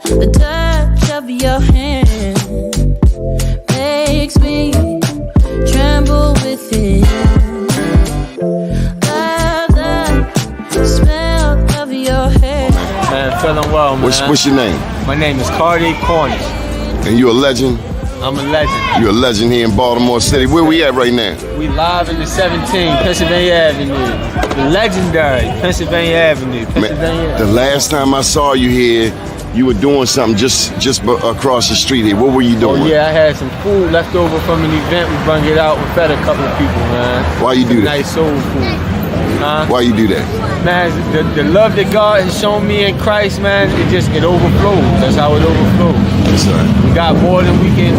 The touch of your hand makes me tremble within. The smell of your hair. Man, feeling well, man. What's your name? My name is Cardi Cornish. And you a legend? I'm a legend. You're a legend here in Baltimore City. Where we at right now? We live in the 17 Pennsylvania Avenue. The legendary Pennsylvania Avenue. Man, the last time I saw you here, you were doing something just across the street here. What were you doing? Oh yeah, I had some food left over from an event. We brung it out and fed a couple of people, man. Why you do that? Nice soul food. Why you do that? Man, the love that God has shown me in Christ, man, it overflows. That's how it overflows. That's right. We got more than we can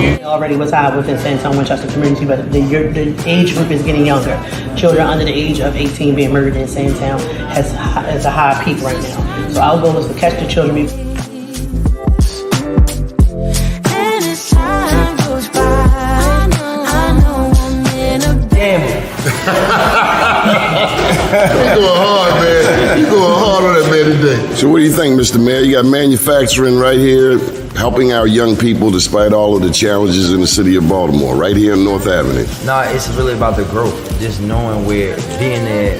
use. Already was high within San Antonio, Winchester community, but the age group is getting younger. Children under the age of 18 being murdered in San Antonio has a high peak right now. So our goal is to catch the children. You going hard, man. You going hard on that man today. So what do you think, Mr. Mayor? You got manufacturing right here helping our young people despite all of the challenges in the city of Baltimore, right here on North Avenue. No, it's really about the growth. Just knowing being there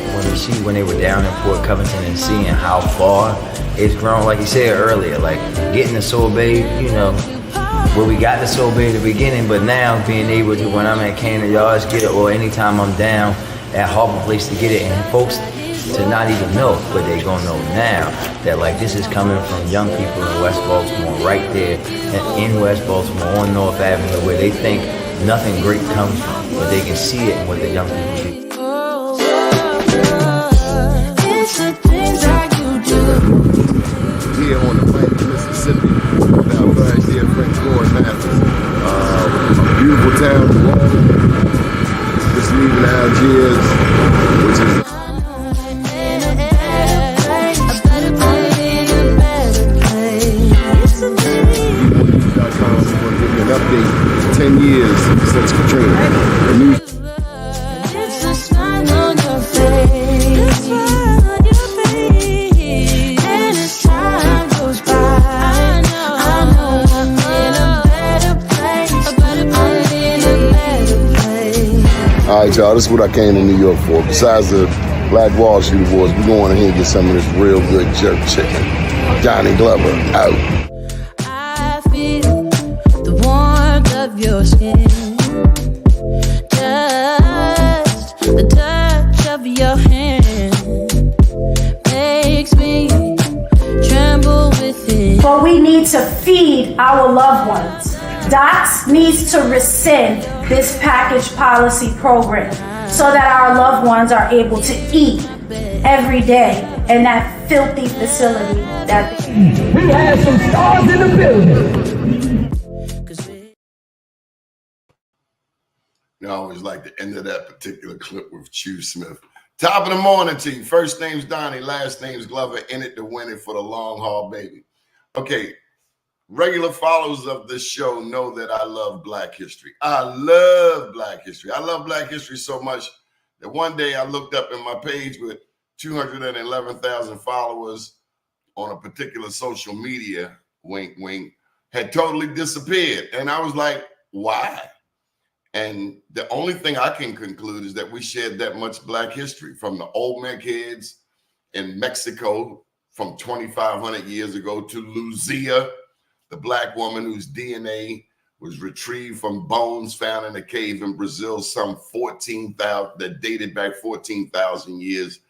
when they were down in Port Covington and seeing how far it's grown. Like you said earlier, like getting the sorbet, where we got the sorbet at the beginning, but now being able to, when I'm at Cannon Yards, get it, or anytime I'm down at Harbor Place to get it, and folks to not even know, but they gonna know now that like this is coming from young people in West Baltimore, right there in West Baltimore on North Avenue, where they think nothing great comes from, but they can see it in what the young people do. It's the things that you do. Here on the plains of Mississippi, with our very dear friend Corey Mathis. A beautiful town, just leaving Algiers, which is an update 10 years since Katrina. The news. It's a smile on your face. And as time goes by, I know I'm in a better place. I'm in a better place. All right, y'all, this is what I came to New York for. Besides the Black Wall Street Awards, we're going in here and get some of this real good jerk chicken. Johnny Glover, out. Your skin, just the touch of your hand makes me tremble within. But we need to feed our loved ones. DOTS needs to rescind this package policy program so that our loved ones are able to eat every day in that filthy facility that we have some stars in the building. I always like the end of that particular clip with Chew Smith. Top of the morning to you. First name's Doni, last name's Glover. In it to win it for the long haul, baby. Okay, regular followers of this show know that I love Black history. I love Black history. I love Black history so much that one day I looked up in my page with 211,000 followers on a particular social media, wink, wink, had totally disappeared. And I was like, why? And the only thing I can conclude is that we shared that much Black history, from the Olmec heads in Mexico from 2,500 years ago to Lucia, the Black woman whose DNA was retrieved from bones found in a cave in Brazil, some 14,000, that dated back 14,000 years,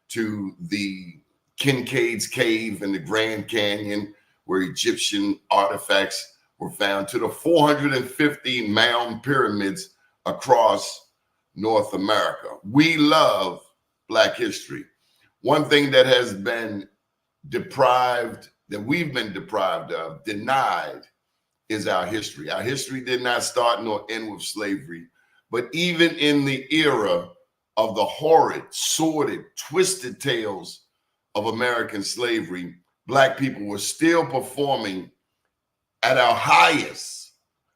to the Kincaid's Cave in the Grand Canyon, where Egyptian artifacts were found, to the 450 mound pyramids across North America. We love Black history. One thing that has been deprived, that we've been deprived of, denied, is our history. Our history did not start nor end with slavery, but even in the era of the horrid, sordid, twisted tales of American slavery, Black people were still performing at our highest,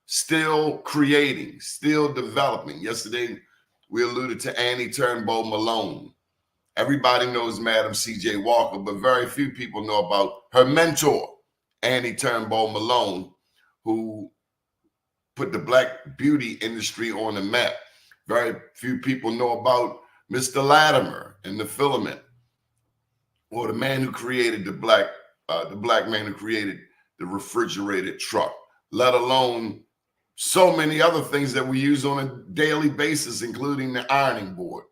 still creating, still developing. Yesterday, we alluded to Annie Turnbull Malone. Everybody knows Madam C.J. Walker, but very few people know about her mentor, Annie Turnbull Malone, who put the black beauty industry on the map. Very few people know about Mr. Latimer and the filament, or the man who created the black man who created the refrigerated truck, let alone so many other things that we use on a daily basis, including the ironing board.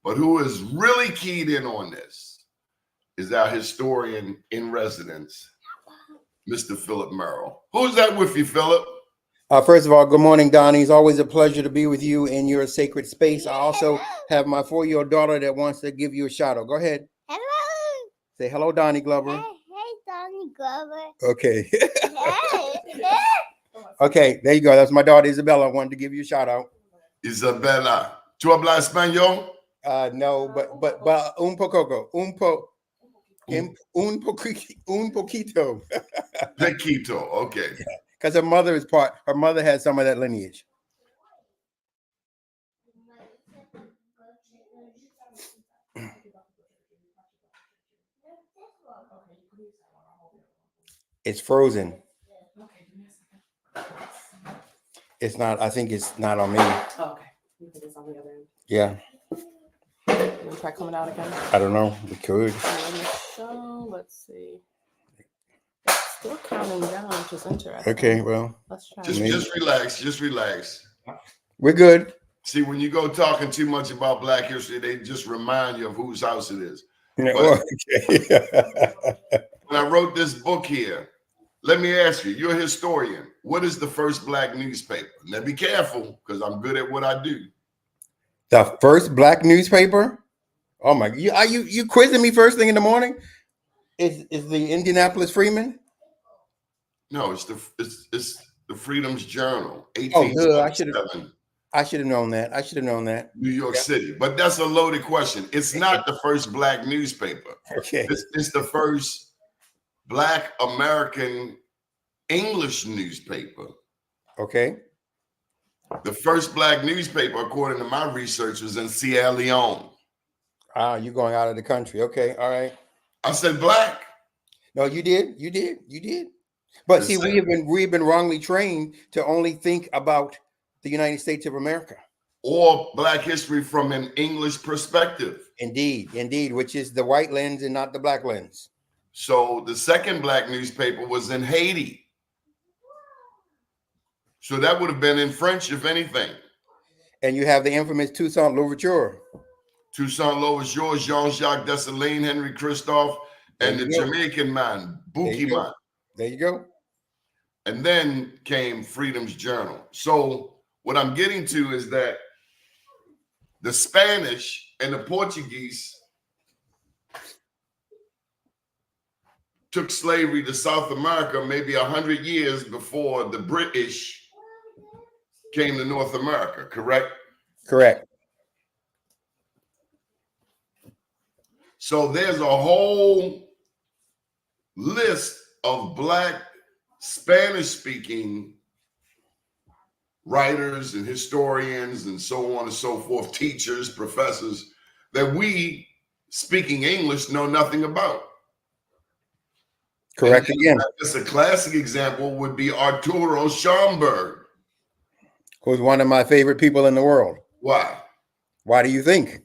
But who is really keyed in on this is our historian in residence, Mr. Philip Merrill. Who's that with you, Philip? First of all, good morning, Donnie. It's always a pleasure to be with you in your sacred space. I also have my 4-year-old daughter that wants to give you a shout out. Go ahead. Hello. Say hello, Donnie Glover. Hey, Donnie Glover. Okay. Hey. Okay, there you go. That's my daughter Isabella. I wanted to give you a shout out. Isabella. ¿Tú hablas español? No, but un poco, un poquito. Pequito. Okay. Because her mother has some of that lineage. It's frozen. It's not, I think it's not on me. Oh, okay. You think it's on the other end? Yeah. You want to try coming out again? I don't know. We could. So let's see. It's still counting down, which is interesting. Okay, well. Let's try. Just relax. Just relax. We're good. See, when you go talking too much about Black history, they just remind you of whose house it is. Yeah, But okay. when I wrote this book here, let me ask you, you're a historian. What is the first black newspaper? Now be careful, because I'm good at what I do. The first black newspaper? Oh my, you quizzing me first thing in the morning? Is the Indianapolis Freeman? No, it's the Freedom's Journal, Oh, good. I should 1877, have known that. I should have known that. New York City. But that's a loaded question. It's not the first black newspaper. Okay. It's the first black American English newspaper. Okay. The first black newspaper, according to my research, was in Sierra Leone. Ah, you're going out of the country. Okay. All right. I said black. No, you did. You did. But see, we've been wrongly trained to only think about the United States of America. Or black history from an English perspective. Indeed, which is the white lens and not the black lens. So the second black newspaper was in Haiti. So that would have been in French, if anything. And you have the infamous Toussaint Louverture. Toussaint Louverture, Jean-Jacques Dessalines, Henry Christophe, and the Jamaican man, Buki Man. There you go. And then came Freedom's Journal. So what I'm getting to is that the Spanish and the Portuguese took slavery to South America maybe 100 years before the British came to North America, correct? Correct. So there's a whole list of black Spanish-speaking writers and historians and so on and so forth, teachers, professors, that we, speaking English, know nothing about. Correct again. Just a classic example would be Arturo Schomburg. Who's one of my favorite people in the world. Why? Why do you think?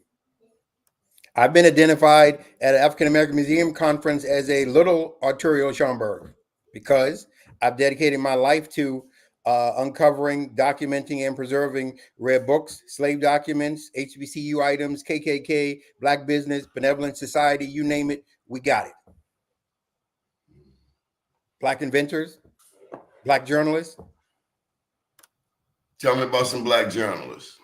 I've been identified at an African American Museum conference as a little Arturo Schomburg because I've dedicated my life to uncovering, documenting, and preserving rare books, slave documents, HBCU items, KKK, Black business, benevolent society, you name it, we got it. Black inventors, Black journalists. Tell me about some black journalists.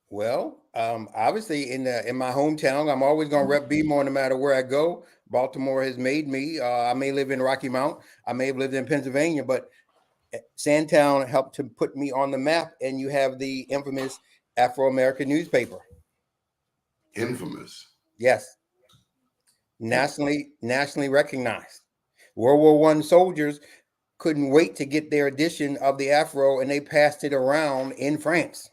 Well, obviously in my hometown, I'm always going to rep B-more no matter where I go. Baltimore has made me. I may live in Rocky Mount. I may have lived in Pennsylvania, but Sandtown helped to put me on the map. And you have the infamous Afro-American newspaper. Infamous. Yes. Nationally recognized. World War I soldiers couldn't wait to get their edition of the Afro, and they passed it around in France.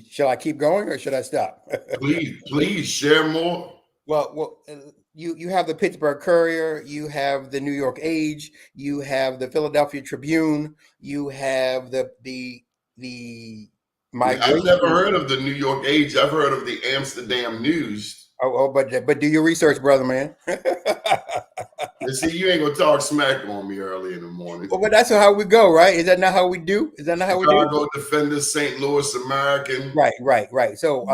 Shall I keep going or should I stop? Please share more. You have the Pittsburgh Courier, you have the New York Age, you have the Philadelphia Tribune, you have the Yeah, I've migration. never heard of the New York Age. I've heard of the Amsterdam News. But do your research, brother, man. And see, you ain't gonna talk smack on me early in the morning. Well, but that's how we go, right? Is that not how we do? Is that not how we do? Chicago Defender, St. Louis American. Right. So,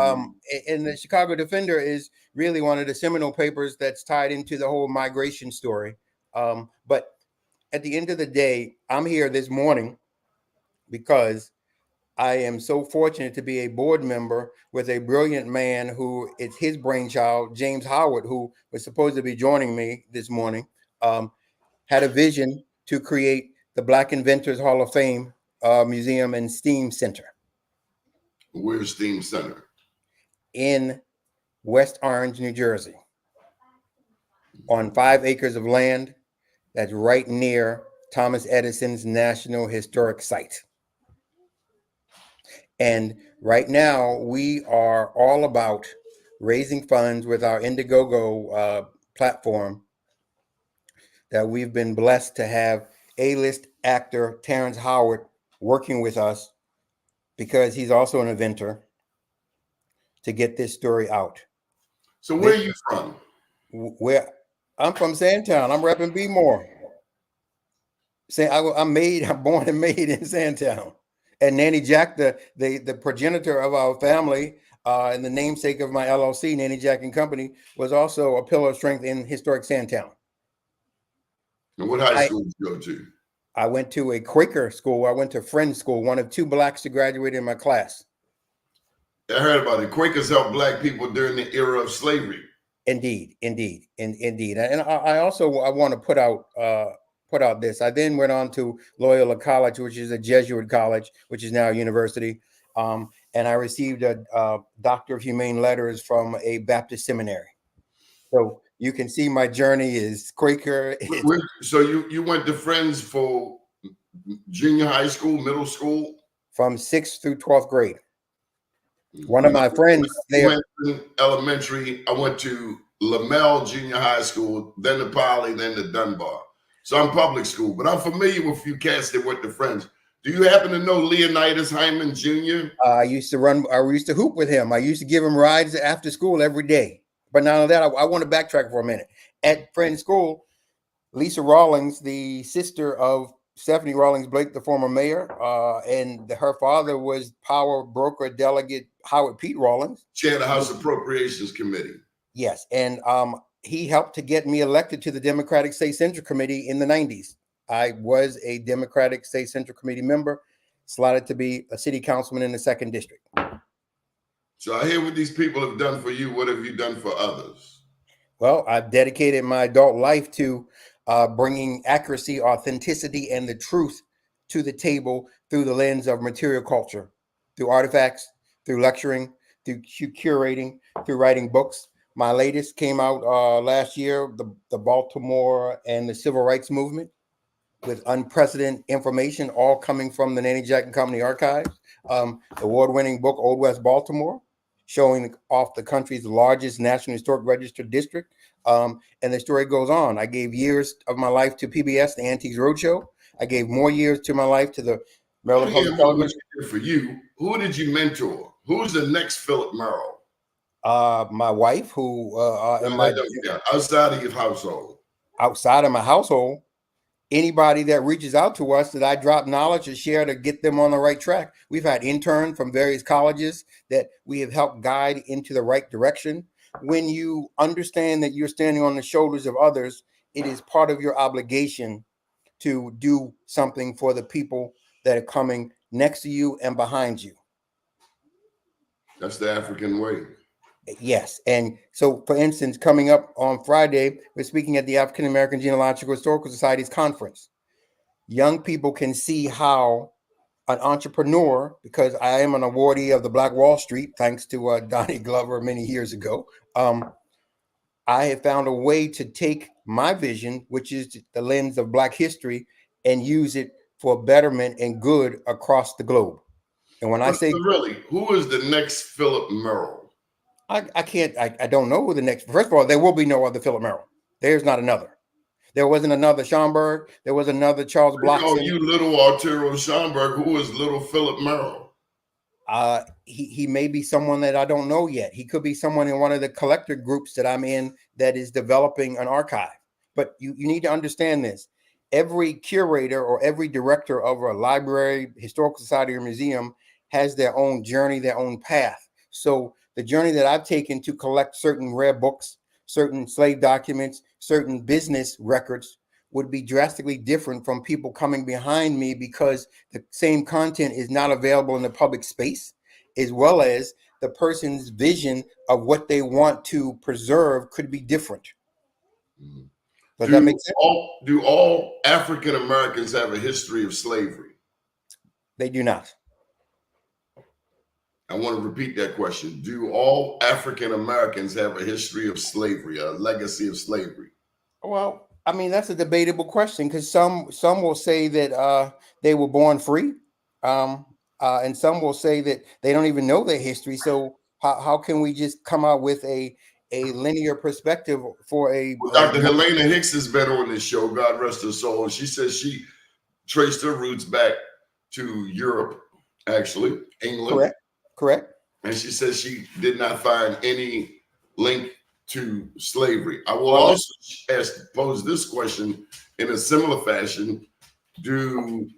and the Chicago Defender is really one of the seminal papers that's tied into the whole migration story. But at the end of the day, I'm here this morning because I am so fortunate to be a board member with a brilliant man who it's his brainchild, James Howard, who was supposed to be joining me this morning, had a vision to create the Black Inventors Hall of Fame Museum and STEAM Center. Where's STEAM Center? In West Orange, New Jersey, on 5 acres of land that's right near Thomas Edison's National Historic Site. And right now, we are all about raising funds with our Indiegogo platform that we've been blessed to have A-list actor Terrence Howard working with us because he's also an inventor to get this story out. So where are you from? Where I'm from Sandtown. I'm repping B-More. I'm born and made in Sandtown. And Nanny Jack, the progenitor of our family, and the namesake of my LLC, Nanny Jack and Company, was also a pillar of strength in historic Sandtown. And what high school did you go to? I went to a Quaker school. I went to Friends School, one of 2 blacks to graduate in my class. I heard about it. Quakers helped black people during the era of slavery. Indeed. And I want to put out this. I then went on to Loyola College, which is a Jesuit college, which is now a university. And I received a Doctor of Humane Letters from a Baptist seminary. So you can see my journey is Quaker. So you went to Friends for junior high school, middle school? From 6th through 12th grade. One of my friends there. Elementary, I went to Lamell Junior High School, then to Poly, then to Dunbar. So I'm public school, but I'm familiar with a few cats that went to Friends. Do you happen to know Leonidas Hyman Jr.? I used to hoop with him. I used to give him rides after school every day. But now that I want to backtrack for a minute. At Friends School, Lisa Rawlings, the sister of Stephanie Rawlings Blake, the former mayor, and her father was power broker delegate Howard Pete Rawlings. Chair of the House Appropriations Committee. Yes, and he helped to get me elected to the Democratic State Central Committee in the 90s. I was a Democratic State Central Committee member, slotted to be a city councilman in the 2nd district. So I hear what these people have done for you. What have you done for others? Well, I've dedicated my adult life to bringing accuracy, authenticity, and the truth to the table through the lens of material culture, through artifacts, through lecturing, through curating, through writing books. My latest came out last year, the Baltimore and the Civil Rights Movement, with unprecedented information, all coming from the Nanny Jack and Company archives. Award-winning book, Old West Baltimore, showing off the country's largest National Historic Register district. And the story goes on. I gave years of my life to PBS, the Antiques Roadshow. I gave more years to my life to the Merrill Public Television. For you, who did you mentor? Who's the next Philip Merrill? My wife, who outside of your household. Outside of my household, anybody that reaches out to us that I drop knowledge or share to get them on the right track. We've had interns from various colleges that we have helped guide into the right direction. When you understand that you're standing on the shoulders of others, it is part of your obligation to do something for the people that are coming next to you and behind you. That's the African way. Yes. And so, for instance, coming up on Friday, we're speaking at the African American Genealogical Historical Society's conference. Young people can see how an entrepreneur, because I am an awardee of the Black Wall Street, thanks to Donnie Glover many years ago, I have found a way to take my vision, which is the lens of Black history, and use it for betterment and good across the globe. And when I say really, who is the next Philip Merrill? I can't. I don't know who the next. First of all, there will be no other Philip Merrill. There's not another. There wasn't another Schomburg. There was another Charles No, Blockson. you little Arturo Schomburg. Who is little Philip Merrill? He may be someone that I don't know yet. He could be someone in one of the collector groups that I'm in that is developing an archive. But you need to understand this. Every curator or every director of a library, historical society, or museum has their own journey, their own path. So the journey that I've taken to collect certain rare books, certain slave documents, certain business records would be drastically different from people coming behind me because the same content is not available in the public space, as well as the person's vision of what they want to preserve could be different. Does that make sense? Do all African Americans have a history of slavery? They do not. I want to repeat that question. Do all African Americans have a history of slavery, a legacy of slavery? Well, I mean, that's a debatable question because some will say that they were born free, and some will say that they don't even know their history. So how can we just come out with a linear perspective for a? Well, Dr. Helena Hicks has been on this show. God rest her soul. She says she traced her roots back to Europe, actually, England. Correct. And she says she did not find any link to slavery. I will also pose this question in a similar fashion. Do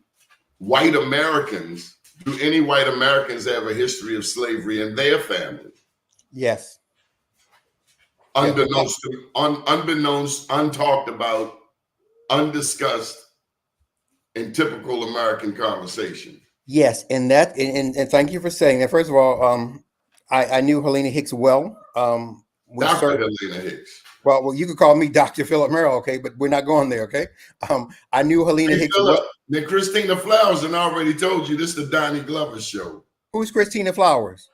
any white Americans have a history of slavery in their family? Yes. Unbeknownst, untalked about, undiscussed in typical American conversation. Yes, and thank you for saying that. First of all, I knew Helena Hicks well. Dr. Helena Hicks. Well, you could call me Dr. Philip Merrill, okay, but we're not going there, okay? I knew Helena Hicks well. Then Christina Flowers and already told you this is the Donnie Glover show. Who's Christina Flowers?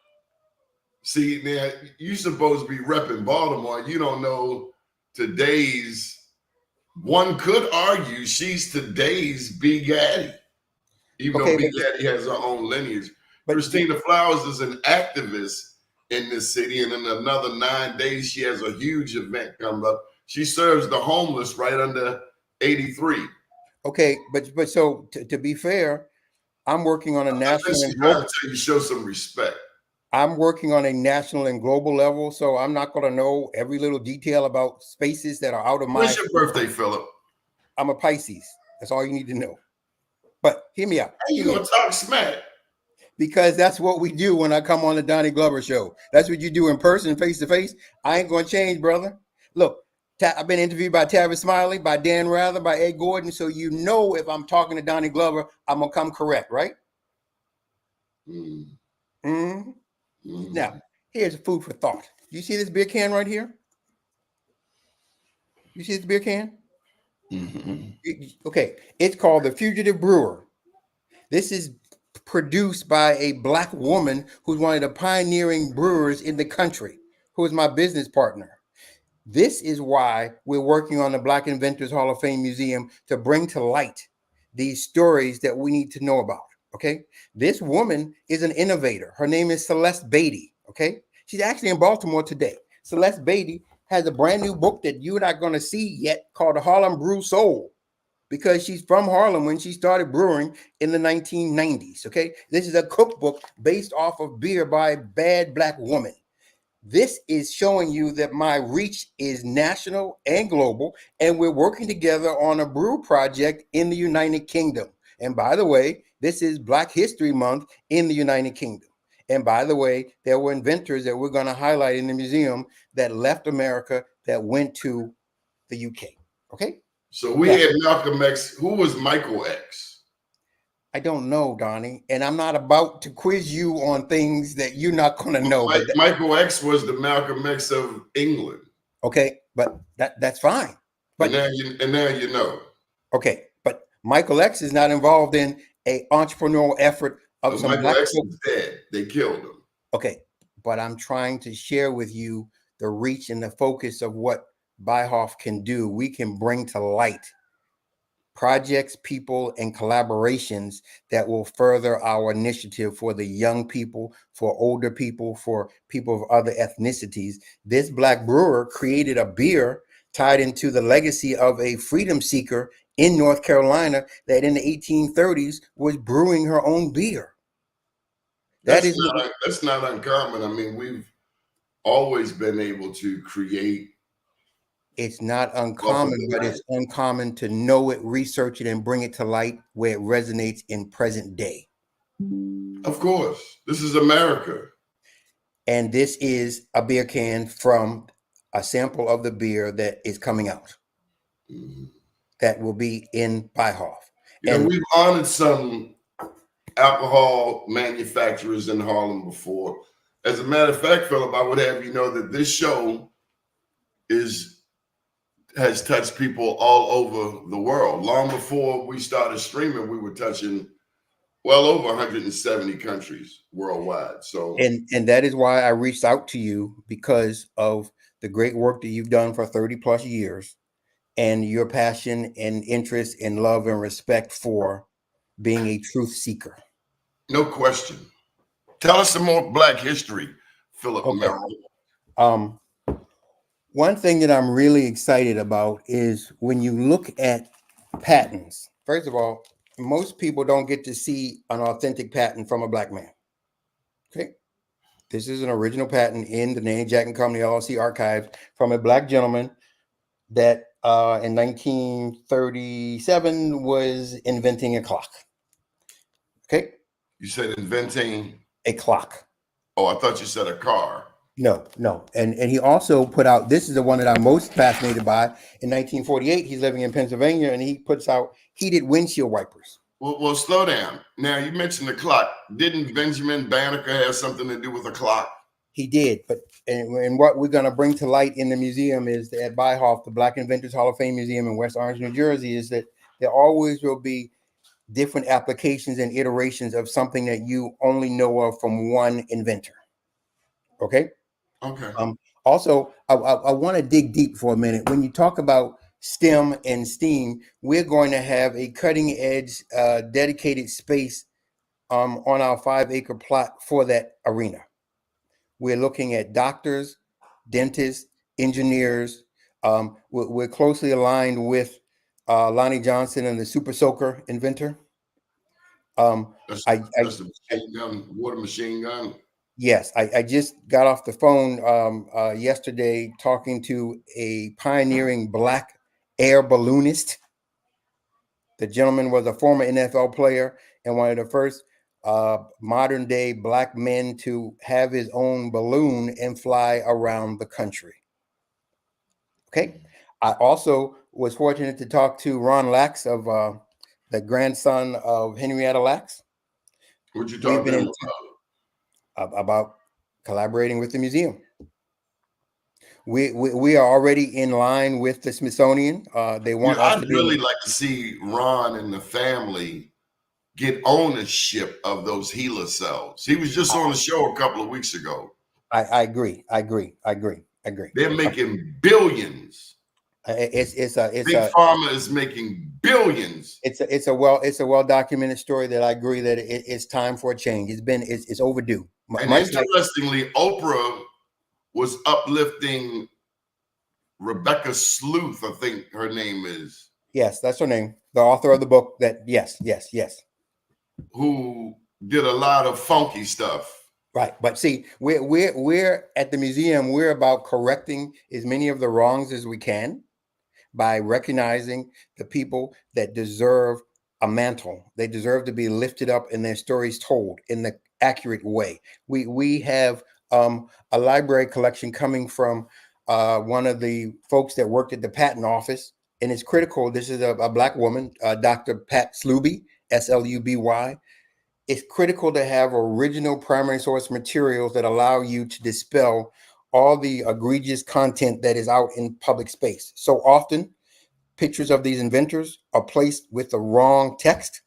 See, now you supposed to be repping Baltimore. You don't know today's. One could argue she's today's Big Addie, even though Big Addie has her own lineage. But Christina Flowers is an activist in this city, and in another 9 days, she has a huge event coming up. She serves the homeless right under 83. Okay, but so to be fair, I'm working on a national and global. You show some respect. I'm working on a national and global level, so I'm not going to know every little detail about spaces that are out of my. When's your birthday, Philip? I'm a Pisces. That's all you need to know. But hear me out. How you gonna talk smack? Because that's what we do when I come on the Donnie Glover show. That's what you do in person, face to face. I ain't going to change, brother. Look, I've been interviewed by Tavis Smiley, by Dan Rather, by Ed Gordon. So you know if I'm talking to Donnie Glover, I'm going to come correct, right? Now, here's food for thought. You see this beer can right here? You see this beer can? Okay, it's called the Fugitive Brewer. This is produced by a Black woman who's one of the pioneering brewers in the country, who is my business partner. This is why we're working on the Black Inventors Hall of Fame Museum to bring to light these stories that we need to know about, okay? This woman is an innovator. Her name is Celeste Beatty, okay? She's actually in Baltimore today. Celeste Beatty has a brand new book that you're not going to see yet called The Harlem Brew Soul, because she's from Harlem when she started brewing in the 1990s, okay? This is a cookbook based off of beer by a bad Black woman. This is showing you that my reach is national and global, and we're working together on a brew project in the United Kingdom. And by the way, this is Black History Month in the United Kingdom. And by the way, there were inventors that we're going to highlight in the museum that left America that went to the UK, okay? So we had Malcolm X. Who was Michael X? I don't know, Donnie, and I'm not about to quiz you on things that you're not going to know. Michael X was the Malcolm X of England. Okay, but that's fine. But now you know. Okay, but Michael X is not involved in an entrepreneurial effort of some Michael Black X is dead. They killed him. Okay, but I'm trying to share with you the reach and the focus of what Byhoff can do. We can bring to light projects, people, and collaborations that will further our initiative for the young people, for older people, for people of other ethnicities. This Black brewer created a beer tied into the legacy of a freedom seeker in North Carolina that in the 1830s was brewing her own beer. That's not uncommon. I mean, we've always been able to create. It's not uncommon, but it's uncommon to know it, research it, and bring it to light where it resonates in present day. Of course, this is America. And this is a beer can from a sample of the beer that is coming out. That will be in Byhoff. And we've honored some alcohol manufacturers in Harlem before. As a matter of fact, Philip, I would have you know that this show has touched people all over the world. Long before we started streaming, we were touching well over 170 countries worldwide. So and that is why I reached out to you, because of the great work that you've done for 30 plus years and your passion and interest and love and respect for being a truth seeker. No question. Tell us some more Black history, Philip Merrill. One thing that I'm really excited about is when you look at patents. First of all, most people don't get to see an authentic patent from a Black man. Okay. This is an original patent in the Nanny Jack and Company LLC archives from a Black gentleman that in 1937 was inventing a clock. Okay. You said inventing a clock. Oh, I thought you said a car. No. And he also put out, this is the one that I'm most fascinated by. In 1948, he's living in Pennsylvania, and he puts out heated windshield wipers. Well, slow down. Now, you mentioned the clock. Didn't Benjamin Banneker have something to do with a clock? He did, but and what we're going to bring to light in the museum is that at Byhoff, the Black Inventors Hall of Fame Museum in West Orange, New Jersey, is that there always will be different applications and iterations of something that you only know of from one inventor. Okay? Okay. Also, I want to dig deep for a minute. When you talk about STEM and STEAM, we're going to have a cutting edge dedicated space on our 5-acre plot for that arena. We're looking at doctors, dentists, engineers. We're closely aligned with Lonnie Johnson and the Super Soaker inventor. That's the machine gun, water machine gun. Yes, I just got off the phone yesterday talking to a pioneering Black air balloonist. The gentleman was a former NFL player and one of the first modern day Black men to have his own balloon and fly around the country. Okay. I also was fortunate to talk to Ron Lax of the grandson of Henrietta Lax. What'd you talk to him about collaborating with the museum. We are already in line with the Smithsonian. They want us to I'd really like to see Ron and the family get ownership of those HeLa cells. He was just on the show a couple of weeks ago. I agree. They're making billions. Big Pharma is making billions. It's a well documented story that I agree that it's time for a change. It's overdue. And interestingly, Oprah was uplifting Rebecca Sleuth, I think her name is. Yes, that's her name. The author of the book that yes. Who did a lot of funky stuff. Right, but see, we're at the museum. We're about correcting as many of the wrongs as we can by recognizing the people that deserve a mantle. They deserve to be lifted up and their stories told in the accurate way. We have a library collection coming from one of the folks that worked at the patent office, and it's critical. This is a Black woman, Dr. Pat Sluby, Sluby. It's critical to have original primary source materials that allow you to dispel all the egregious content that is out in public space. So often, pictures of these inventors are placed with the wrong text,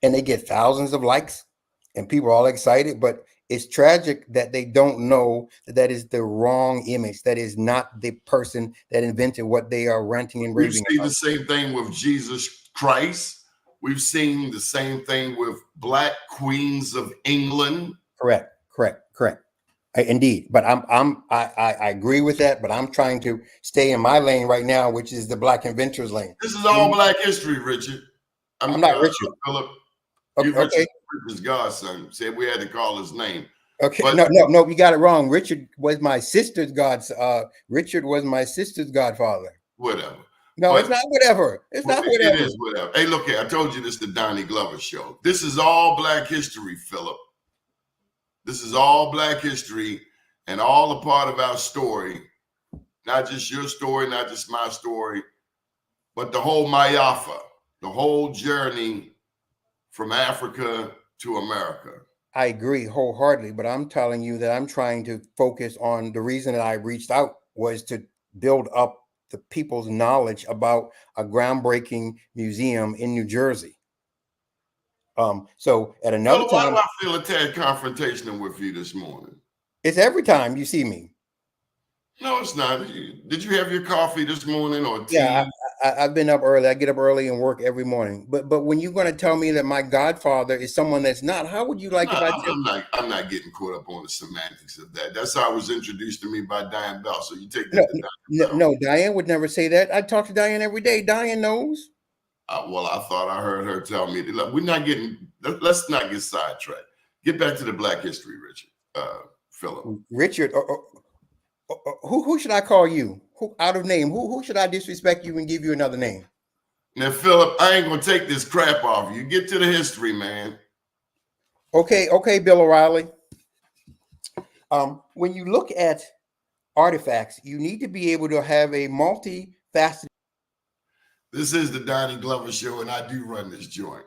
and they get thousands of likes, and people are all excited. But it's tragic that they don't know that is the wrong image. That is not the person that invented what they are ranting and raving We see about. the same thing with Jesus Christ. We've seen the same thing with Black queens of England. Correct. Indeed, but I agree with that, but I'm trying to stay in my lane right now, which is the Black inventors lane. This is all Black history, Richard. I'm not Richard. Philip, Okay, you Richard's godson. Said we had to call his name. Okay, but, no, you got it wrong. Richard was my sister's Richard was my sister's godfather. Whatever. No, but, it's not whatever. It's not whatever. It is whatever. Hey, look here. I told you this is the Donnie Glover show. This is all Black history, Philip. This is all Black history and all a part of our story. Not just your story, not just my story, but the whole Mayafa, the whole journey from Africa to America. I agree wholeheartedly, but I'm telling you that I'm trying to focus on the reason that I reached out was to build up the people's knowledge about a groundbreaking museum in New Jersey. So at another time, why do I feel a tad confrontational with you this morning? It's every time you see me. No, it's not. Did you have your coffee this morning or tea? Yeah, I've been up early. I get up early and work every morning. But when you're going to tell me that my godfather is someone that's not, how would you like if I tell I'm not getting caught up on the semantics of that. That's how it was introduced to me by Diane Bell. So you take that to Diane Bell. No, Diane would never say that. I talk to Diane every day. Diane knows. Well, I thought I heard her tell me. Look, let's not get sidetracked. Get back to the Black history, Richard. Philip. Richard, who should I call you? Who out of name? Who should I disrespect you and give you another name? Now, Philip, I ain't gonna take this crap off you. Get to the history, man. Okay, Bill O'Reilly. When you look at artifacts, you need to be able to have a multifaceted. This is the Donnie Glover show, and I do run this joint.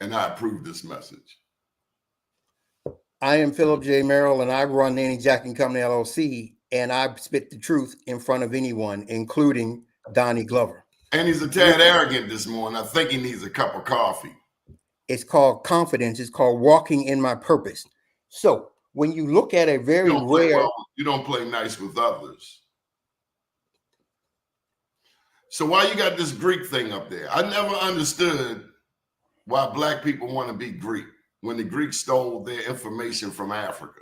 And I approve this message. I am Philip J. Merrill, and I run Nanny Jack and Company LLC, and I spit the truth in front of anyone, including Donnie Glover. And he's a tad arrogant this morning. I think he needs a cup of coffee. It's called confidence. It's called walking in my purpose. So when you look at a very rare... You don't play nice with others. So why you got this Greek thing up there? I never understood why Black people want to be Greek when the Greeks stole their information from Africa.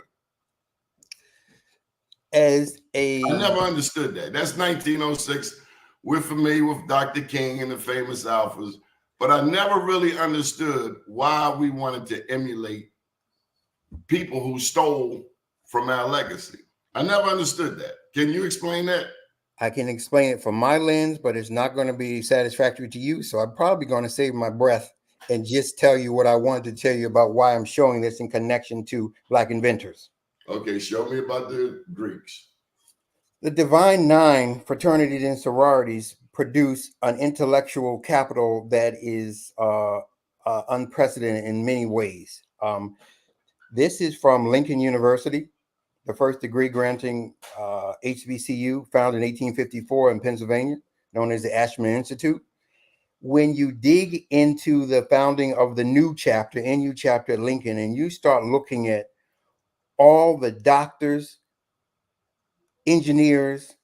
I never understood that. That's 1906. We're familiar with Dr. King and the famous alphas, but I never really understood why we wanted to emulate people who stole from our legacy. I never understood that. Can you explain that? I can explain it from my lens, but it's not going to be satisfactory to you. So I'm probably going to save my breath and just tell you what I wanted to tell you about why I'm showing this in connection to Black inventors. Okay, show me about the Greeks. The Divine Nine fraternities and sororities produce an intellectual capital that is unprecedented in many ways. This is from Lincoln University, the first degree granting HBCU, founded in 1854 in Pennsylvania, known as the Ashman Institute. When you dig into the founding of the NU chapter at Lincoln, and you start looking at all the doctors, engineers,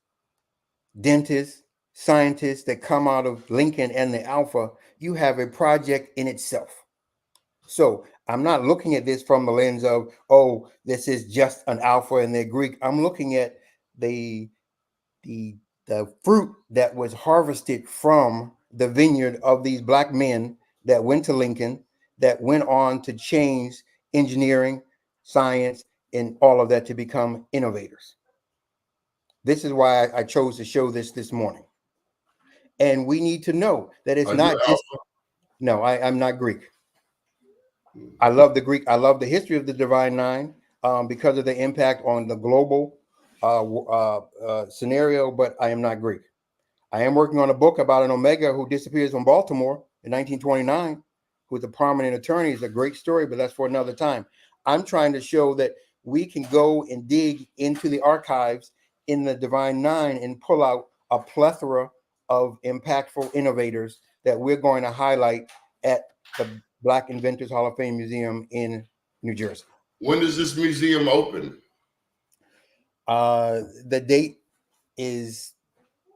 dentists, scientists that come out of Lincoln and the Alpha, you have a project in itself. So I'm not looking at this from the lens of, oh, this is just an Alpha and they're Greek. I'm looking at the fruit that was harvested from the vineyard of these Black men that went to Lincoln, that went on to change engineering, science, and all of that to become innovators. This is why I chose to show this morning. And we need to know that it's not just, no, I'm not Greek. I love the Greek. I love the history of the Divine Nine because of the impact on the global scenario, but I am not Greek. I am working on a book about an Omega who disappears from Baltimore in 1929, who's a prominent attorney. It's a great story, but that's for another time. I'm trying to show that we can go and dig into the archives in the Divine Nine and pull out a plethora of impactful innovators that we're going to highlight at the Black Inventors Hall of Fame Museum in New Jersey. When does this museum open? The date is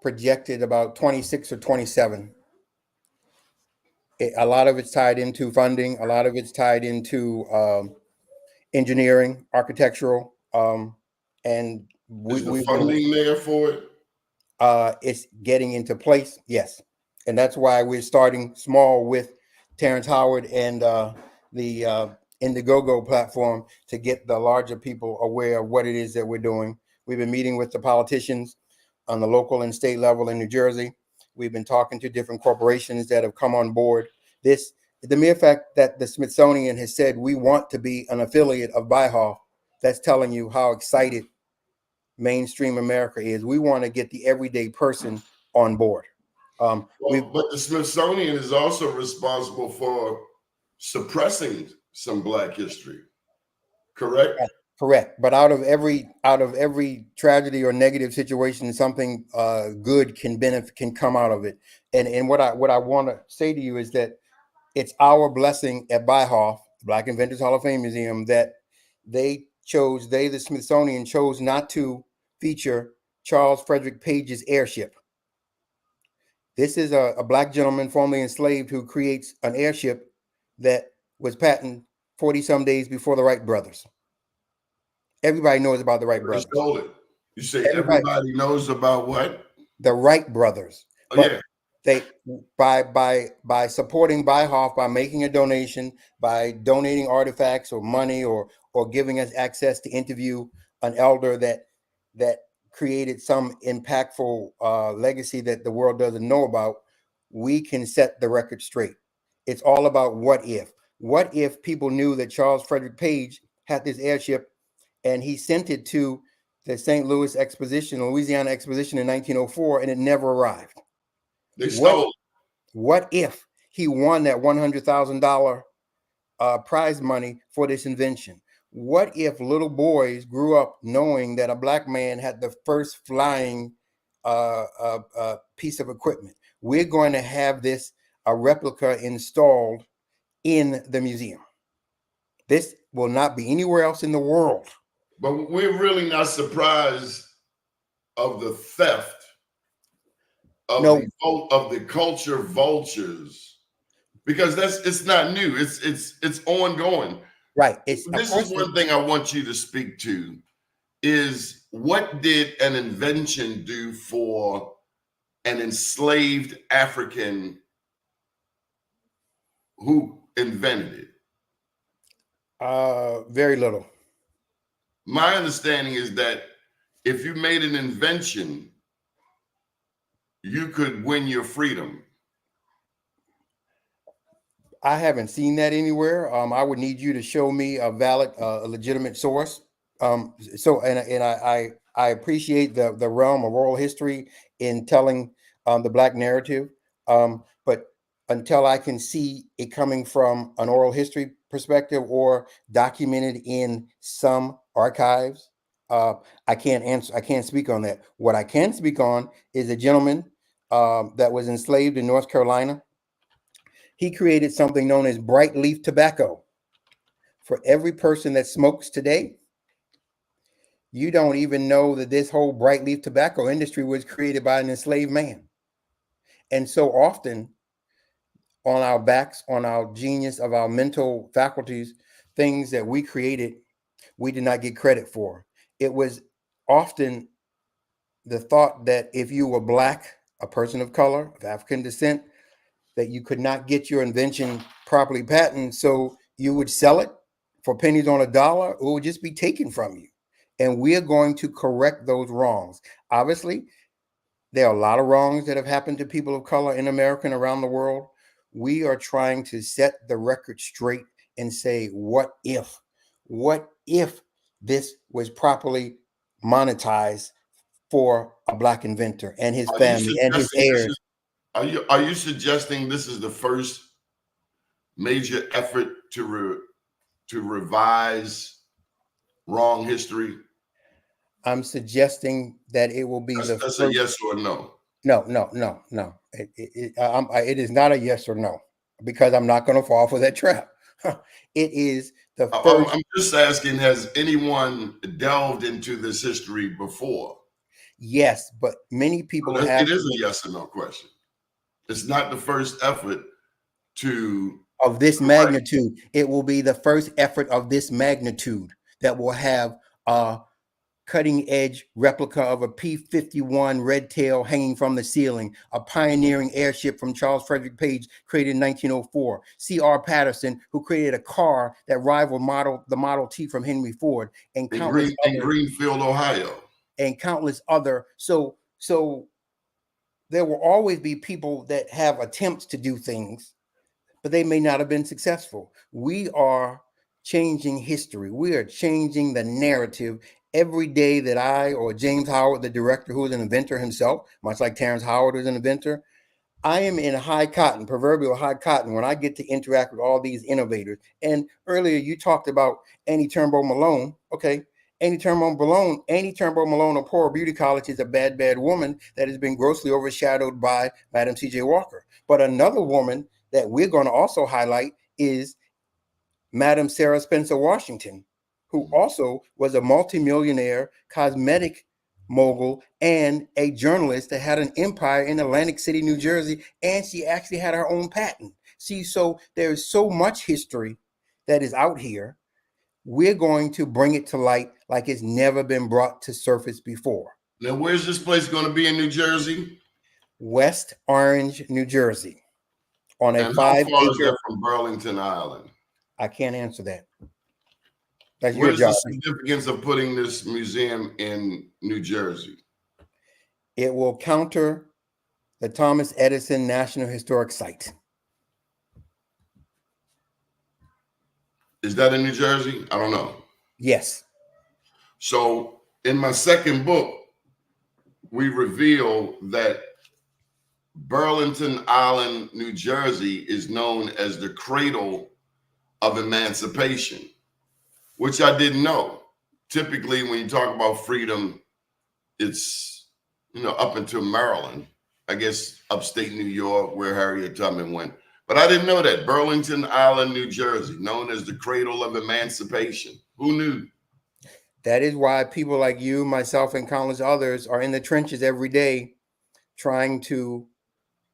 projected about 26 or 27. A lot of it's tied into funding. A lot of it's tied into engineering, architectural, and Is the we've been funding there for it? it's getting into place, yes, and that's why we're starting small with Terrence Howard and the Indiegogo platform to get the larger people aware of what it is that we're doing. We've been meeting with the politicians on the local and state level in New Jersey. We've been talking to different corporations that have come on board. The mere fact that the Smithsonian has said we want to be an affiliate of BIHAW, that's telling you how excited mainstream America is. We want to get the everyday person on board. But the Smithsonian is also responsible for suppressing some Black history, correct? Correct. But out of every tragedy or negative situation, something good can come out of it. And what I want to say to you is that it's our blessing at BIHAW, Black Inventors Hall of Fame Museum, that the Smithsonian chose not to feature Charles Frederick Page's airship. This is a Black gentleman formerly enslaved who creates an airship that was patented 40 some days before the Wright brothers. Everybody knows about the Wright brothers. Just hold it. You say everybody knows about what? The Wright brothers. Oh, but yeah. They by supporting BIHAW, by making a donation, by donating artifacts or money or giving us access to interview an elder that created some impactful legacy that the world doesn't know about, we can set the record straight. It's all about what if. What if people knew that Charles Frederick Page had this airship and he sent it to the St. Louis Exposition, Louisiana Exposition in 1904, and it never arrived? They stole. What if he won that $100,000 prize money for this invention? What if little boys grew up knowing that a Black man had the first flying piece of equipment? We're going to have a replica installed in the museum. This will not be anywhere else in the world. But we're really not surprised of the theft of the culture vultures, because it's not new. It's ongoing. Right. This is one thing I want you to speak to is, what did an invention do for an enslaved African who invented it? Very little. My understanding is that if you made an invention, you could win your freedom. I haven't seen that anywhere. I would need you to show me a valid, a legitimate source. I appreciate the realm of oral history in telling the Black narrative, but until I can see it coming from an oral history perspective or documented in some archives, I can't answer. I can't speak on that. What I can speak on is a gentleman that was enslaved in North Carolina. He created something known as bright leaf tobacco. For every person that smokes today, you don't even know that this whole bright leaf tobacco industry was created by an enslaved man. And so often on our backs, on our genius of our mental faculties, things that we created, we did not get credit for. It was often the thought that if you were Black, a person of color, of African descent, that you could not get your invention properly patented, so you would sell it for pennies on a dollar, or it would just be taken from you. And we're going to correct those wrongs. Obviously, there are a lot of wrongs that have happened to people of color in America and around the world. We are trying to set the record straight and say, what if this was properly monetized for a Black inventor and his family and his heirs? Are you suggesting this is the first major effort to revise wrong history? I'm suggesting that it will be that's a yes or no. No. It is not a yes or no, because I'm not going to fall for that trap. It is the first. I'm just asking, has anyone delved into this history before? Yes, but many people have. It is a yes or no question. It's not the first effort to of this magnitude. It will be the first effort of this magnitude that will have a cutting edge replica of a P-51 Red Tail hanging from the ceiling, a pioneering airship from Charles Frederick Page created in 1904, C.R. Patterson, who created a car that rivaled the Model T from Henry Ford, and countless in Greenfield, Ohio. And countless other. So there will always be people that have attempts to do things, but they may not have been successful. We are changing history. We are changing the narrative every day that I or James Howard, the director, who is an inventor himself, much like Terrence Howard is an inventor, I am in high cotton, proverbial high cotton, when I get to interact with all these innovators. And earlier you talked about Annie Turnbull Malone. Okay, Annie Turnbull Malone of Poor Beauty College is a bad, bad woman that has been grossly overshadowed by Madam C.J. Walker. But another woman that we're going to also highlight is Madam Sarah Spencer Washington, who also was a multimillionaire cosmetic mogul and a journalist that had an empire in Atlantic City, New Jersey, and she actually had her own patent. See, so there's so much history that is out here. We're going to bring it to light like it's never been brought to surface before. Now, where's this place going to be in New Jersey? West Orange, New Jersey, on a and how far is 5-acre. that from Burlington Island? I can't answer that. That's What your is job. the significance of putting this museum in New Jersey? It will counter the Thomas Edison National Historic Site. Is that in New Jersey? I don't know. Yes. So in my second book, we reveal that Burlington Island, New Jersey is known as the cradle of emancipation, which I didn't know. Typically, when you talk about freedom, it's, up into Maryland, I guess upstate New York, where Harriet Tubman went. But I didn't know that. Burlington Island, New Jersey, known as the cradle of emancipation. Who knew? That is why people like you, myself, and countless others are in the trenches every day trying to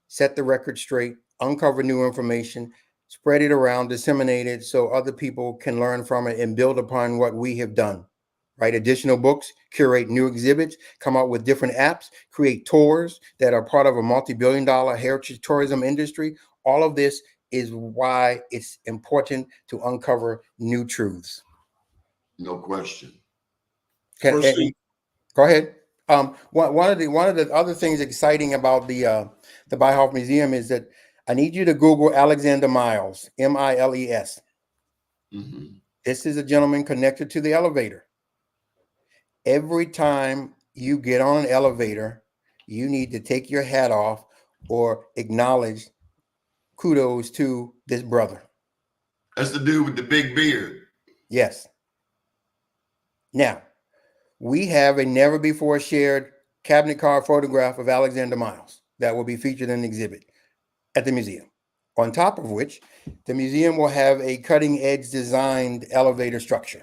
set the record straight, uncover new information, spread it around, disseminate it so other people can learn from it and build upon what we have done. Write additional books, curate new exhibits, come out with different apps, create tours that are part of a multi-billion-dollar heritage tourism industry. All of this is why it's important to uncover new truths. No question. Go ahead. One of the other things exciting about the Byhoff Museum is that I need you to Google Alexander Miles, Miles. Mm-hmm. This is a gentleman connected to the elevator. Every time you get on an elevator, you need to take your hat off or acknowledge kudos to this brother. That's the dude with the big beard. Yes. Now, we have a never before shared cabinet card photograph of Alexander Miles that will be featured in the exhibit at the museum. On top of which, the museum will have a cutting edge designed elevator structure.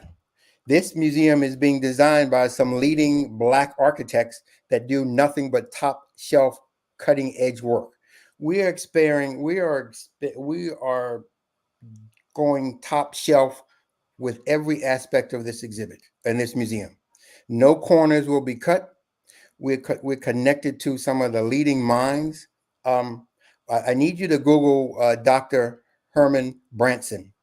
This museum is being designed by some leading Black architects that do nothing but top shelf cutting edge work. We are going top shelf with every aspect of this exhibit and this museum. No corners will be cut. We're connected to some of the leading minds. I need you to Google Dr. Herman Branson.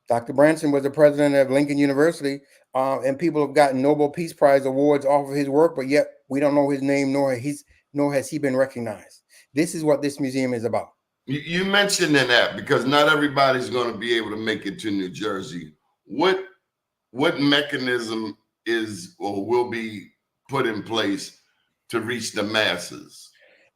Dr. Branson was the president of Lincoln University, and people have gotten Nobel Peace Prize awards off of his work, but yet we don't know his name, nor has he been recognized. This is what this museum is about. You mentioned in that, because not everybody's going to be able to make it to New Jersey. What mechanism is or will be put in place to reach the masses?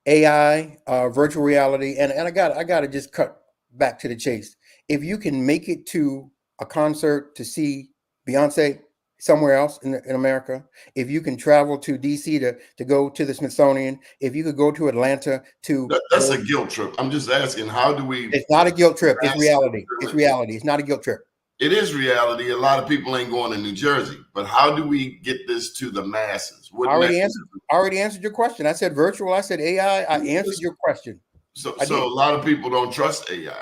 AI, virtual reality, and I got to just cut back to the chase. If you can make it to a concert to see Beyonce somewhere else in America, if you can travel to DC to go to the Smithsonian, if you could go to Atlanta to... That's a guilt trip. I'm just asking, how do we... It's not a guilt trip. It's reality. It's reality. It's not a guilt trip. It is reality. A lot of people ain't going to New Jersey, but how do we get this to the masses? I already answered your question. I said virtual. I said AI. I answered your question. So I did. a lot of people don't trust AI.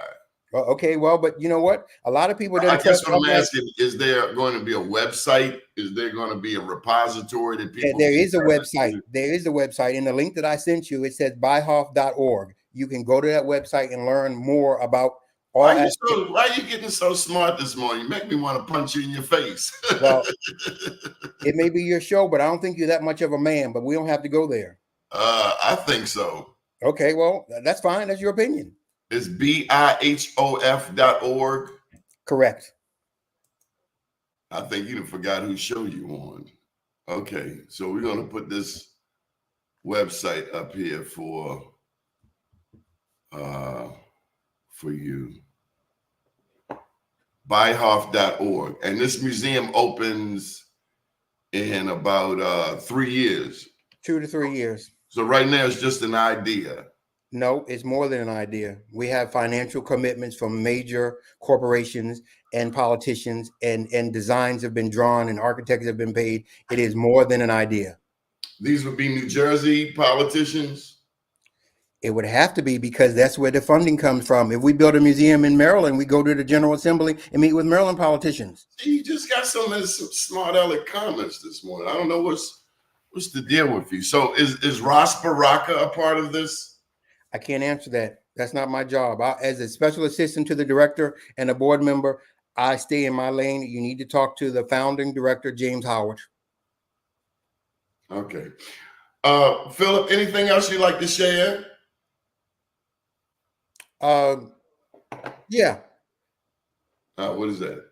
Well, okay, well, but you know what? A lot of people I don't guess trust. what I'm asking, is there going to be a website? Is there going to be a repository that people There can is a turn website. to? There is a website. In the link that I sent you, it says byhoff.org. You can go to that website and learn more about all aspects. Why are you getting so smart this morning? You make me want to punch you in your face. Well, it may be your show, but I don't think you're that much of a man, but we don't have to go there. I think so. Okay, well, that's fine. That's your opinion. It's BIHOF.org. Correct. I think you forgot whose show you on. Okay, so we're going to put this website up here for you. Byhoff.org. And this museum opens in about 3 years. 2 to 3 years. So right now it's just an idea. No, it's more than an idea. We have financial commitments from major corporations and politicians, and designs have been drawn and architects have been paid. It is more than an idea. These would be New Jersey politicians? It would have to be, because that's where the funding comes from. If we build a museum in Maryland, we go to the General Assembly and meet with Maryland politicians. You just got some smart aleck comments this morning. I don't know what's the deal with you. So is Ross Baraka a part of this? I can't answer that. That's not my job. As a special assistant to the director and a board member, I stay in my lane. You need to talk to the founding director, James Howard. Okay. Philip, anything else you'd like to share? Yeah. What is that?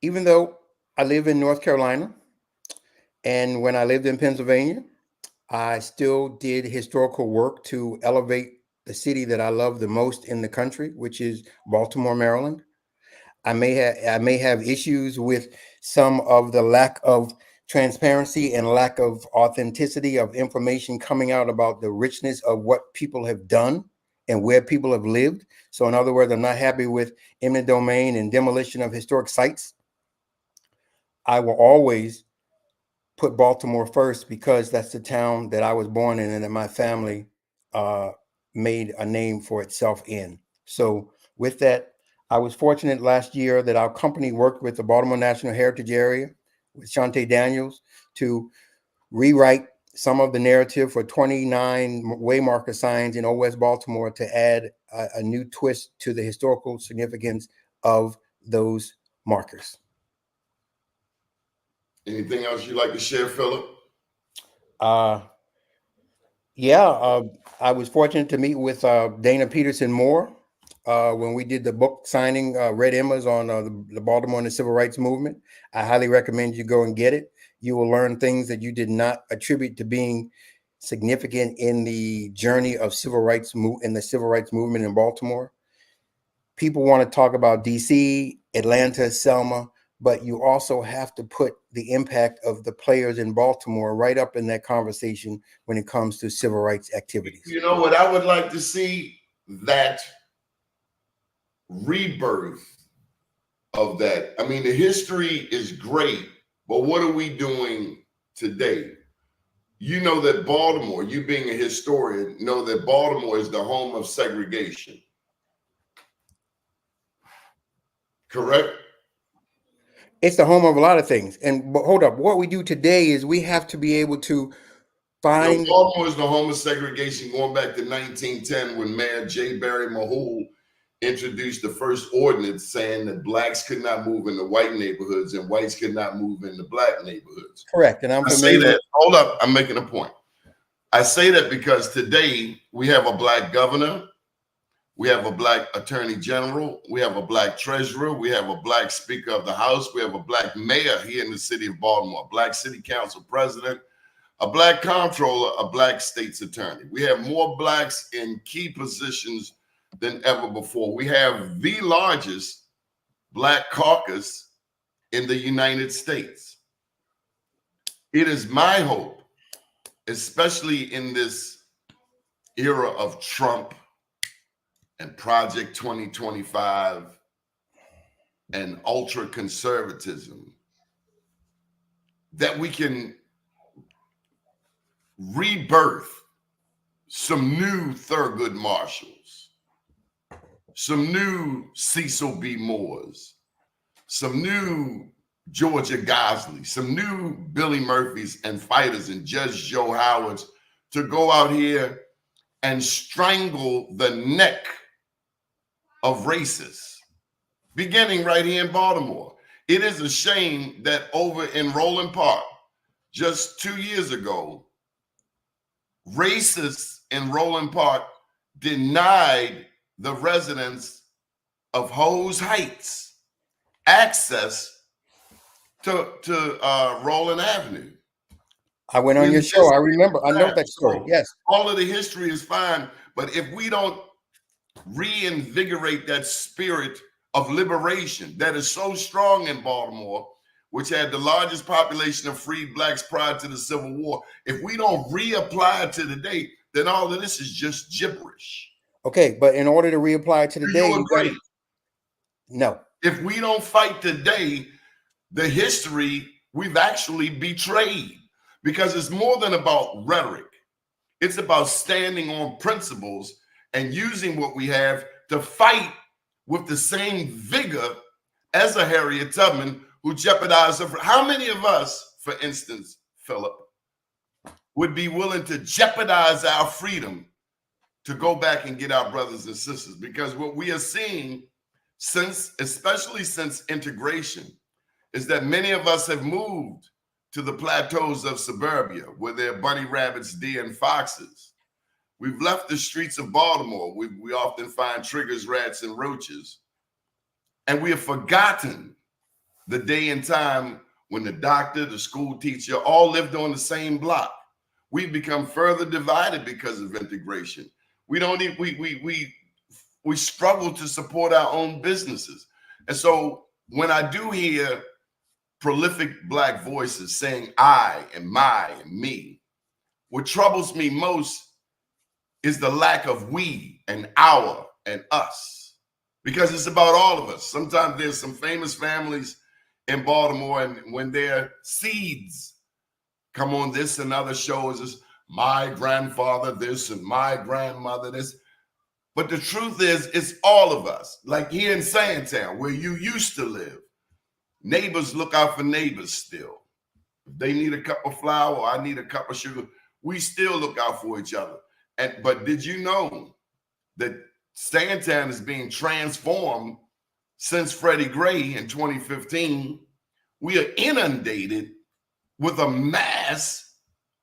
Even though I live in North Carolina, and when I lived in Pennsylvania, I still did historical work to elevate the city that I love the most in the country, which is Baltimore, Maryland. I may have issues with some of the lack of transparency and lack of authenticity of information coming out about the richness of what people have done and where people have lived. So in other words, I'm not happy with eminent domain and demolition of historic sites. I will always put Baltimore first, because that's the town that I was born in and that my family made a name for itself in. So with that, I was fortunate last year that our company worked with the Baltimore National Heritage Area with Shante Daniels to rewrite some of the narrative for 29 waymarker signs in Old West Baltimore to add a new twist to the historical significance of those markers. Anything else you'd like to share, Philip? I was fortunate to meet with Dana Peterson Moore when we did the book signing, Red Emmas on the Baltimore and the Civil Rights Movement. I highly recommend you go and get it. You will learn things that you did not attribute to being significant in the journey of civil rights in the civil rights movement in Baltimore. People want to talk about DC, Atlanta, Selma, but you also have to put the impact of the players in Baltimore right up in that conversation when it comes to civil rights activities. You know what I would like to see? That rebirth of that. I mean, the history is great, but what are we doing today? You know that Baltimore, you being a historian, know that Baltimore is the home of segregation. Correct? It's the home of a lot of things. But hold up, what we do today is we have to be able to find. Baltimore is the home of segregation going back to 1910 when Mayor J. Barry Mahul introduced the first ordinance saying that blacks could not move in the white neighborhoods and whites could not move in the black neighborhoods. Correct. And I say that, hold up, I'm making a point. I say that because today we have a black governor, we have a black attorney general, we have a black treasurer, we have a black speaker of the house, we have a black mayor here in the city of Baltimore, a black city council president, a black comptroller, a black state's attorney. We have more blacks in key positions than ever before. We have the largest black caucus in the United States. It is my hope, especially in this era of Trump and Project 2025 and ultra conservatism, that we can rebirth some new Thurgood Marshalls, some new Cecil B. Moores, some new Georgia Gosley, some new Billy Murphys and fighters and Judge Joe Howards to go out here and strangle the neck of racists, beginning right here in Baltimore. It is a shame that over in Roland Park, just 2 years ago, racists in Roland Park denied the residents of Hose Heights access to Roland Avenue. I went on your show. I remember. I know that story. Yes. All of the history is fine, but if we don't reinvigorate that spirit of liberation that is so strong in Baltimore, which had the largest population of freed blacks prior to the Civil War, if we don't reapply it to today, then all of this is just gibberish. Okay, but in order to reapply it to today, you agree? No. If we don't fight today, the history we've actually betrayed, because it's more than about rhetoric. It's about standing on principles and using what we have to fight with the same vigor as a Harriet Tubman who jeopardized her. How many of us, for instance, Philip, would be willing to jeopardize our freedom to go back and get our brothers and sisters? Because what we are seeing especially since integration, is that many of us have moved to the plateaus of suburbia where there are bunny rabbits, deer, and foxes. We've left the streets of Baltimore. We often find triggers, rats, and roaches. And we have forgotten the day and time when the doctor, the school teacher, all lived on the same block. We've become further divided because of integration. We struggle to support our own businesses. And so when I do hear prolific Black voices saying I and my and me, what troubles me most is the lack of we and our and us, because it's about all of us. Sometimes there's some famous families in Baltimore, and when their seeds come on this and other shows, it's my grandfather this and my grandmother this. But the truth is, it's all of us. Like here in Sandtown, where you used to live, neighbors look out for neighbors still. If they need a cup of flour or I need a cup of sugar, we still look out for each other. But did you know that Sandtown is being transformed since Freddie Gray in 2015? We are inundated with a mass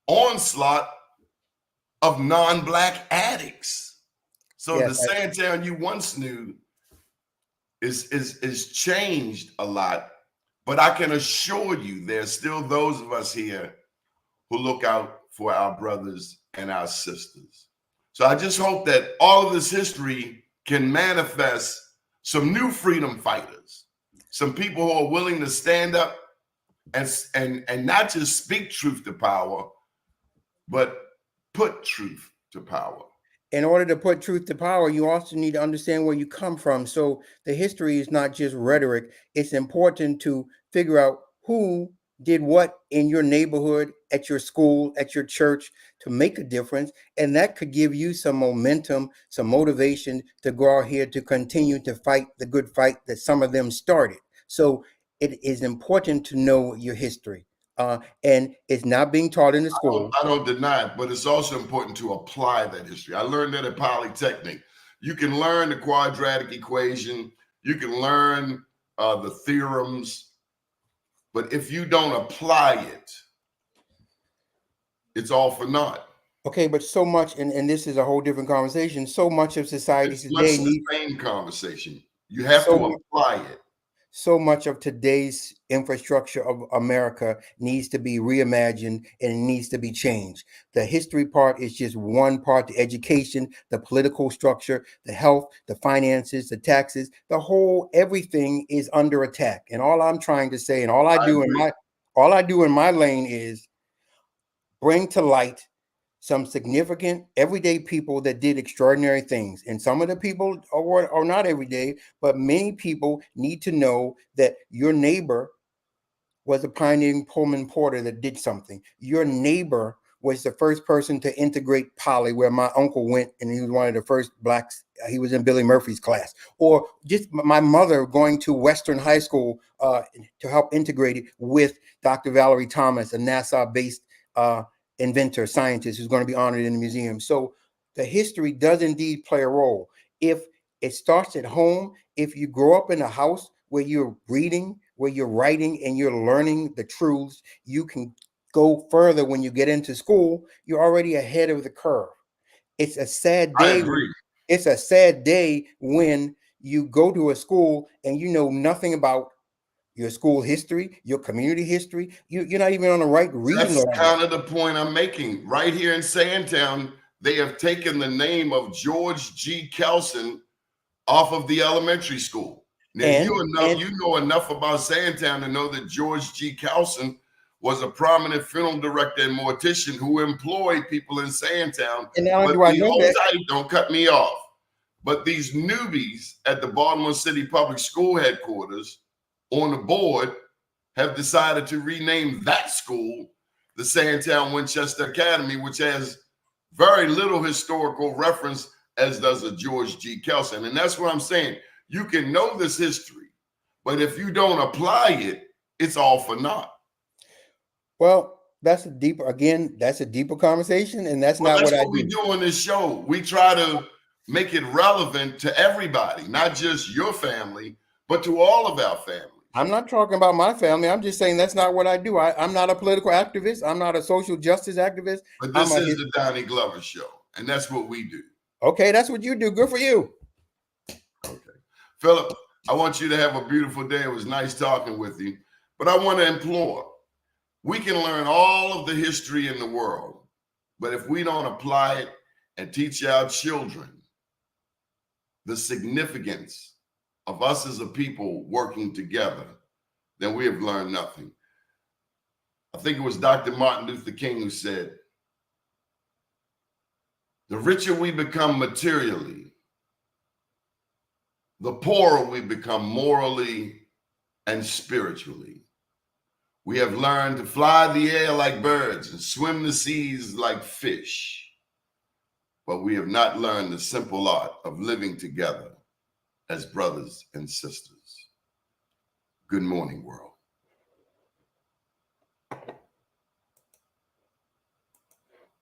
onslaught of non-Black addicts. So yes, the Sandtown you once knew is changed a lot. But I can assure you there's still those of us here who look out for our brothers and our sisters. So I just hope that all of this history can manifest some new freedom fighters, some people who are willing to stand up and not just speak truth to power, but put truth to power. In order to put truth to power, you also need to understand where you come from. So the history is not just rhetoric. It's important to figure out who did what in your neighborhood, at your school, at your church to make a difference. And that could give you some momentum, some motivation to go out here to continue to fight the good fight that some of them started. So it is important to know your history. And it's not being taught in the school. I don't deny it, but it's also important to apply that history. I learned that at Polytechnic. You can learn the quadratic equation. You can learn the theorems. But if you don't apply it, it's all for naught. Okay, but so much, and this is a whole different conversation, so much of society today needs the same conversation. You have to apply it. So much of today's infrastructure of America needs to be reimagined and it needs to be changed. The history part is just one part, the education, the political structure, the health, the finances, the taxes, the whole, everything is under attack. And all I'm trying to say, and all I do in my lane is bring to light some significant everyday people that did extraordinary things. And some of the people are not everyday, but many people need to know that your neighbor was a pioneering Pullman porter that did something. Your neighbor was the first person to integrate poly, where my uncle went and he was one of the first blacks. He was in Billy Murphy's class. Or just my mother going to Western High School to help integrate it with Dr. Valerie Thomas, a NASA-based inventor, scientist who's going to be honored in the museum. So the history does indeed play a role. If it starts at home, if you grow up in a house where you're reading, where you're writing, and you're learning the truths, you can go further when you get into school. You're already ahead of the curve. It's a sad I day. agree. It's a sad day when you go to a school and you know nothing about your school history, your community history. You're not even on the right reading That's level. kind of the point I'm making. Right here in Sandtown, they have taken the name of George G. Kelson off of the elementary school. Now, you know enough about Sandtown to know that George G. Kelson was a prominent funeral director and mortician who employed people in Sandtown. And now But do I know hold that? tight, don't cut me off. But these newbies at the Baltimore City Public School headquarters on the board have decided to rename that school the Sandtown Winchester Academy, which has very little historical reference, as does a George G. Kelson. And that's what I'm saying. You can know this history, but if you don't apply it, it's all for naught. Well, that's a deeper conversation, and that's not That's what I we do. do on this show. We try to make it relevant to everybody, not just your family, but to all of our families. I'm not talking about my family. I'm just saying that's not what I do. I'm not a political activist. I'm not a social justice activist. But this is the Donnie Glover Show, and that's what we do. Okay, that's what you do. Good for you. Okay. Philip, I want you to have a beautiful day. It was nice talking with you. But I want to implore, we can learn all of the history in the world, but if we don't apply it and teach our children the significance of us as a people working together, then we have learned nothing. I think it was Dr. Martin Luther King who said, the richer we become materially, the poorer we become morally and spiritually. We have learned to fly the air like birds and swim the seas like fish, but we have not learned the simple art of living together as brothers and sisters. Good morning, world.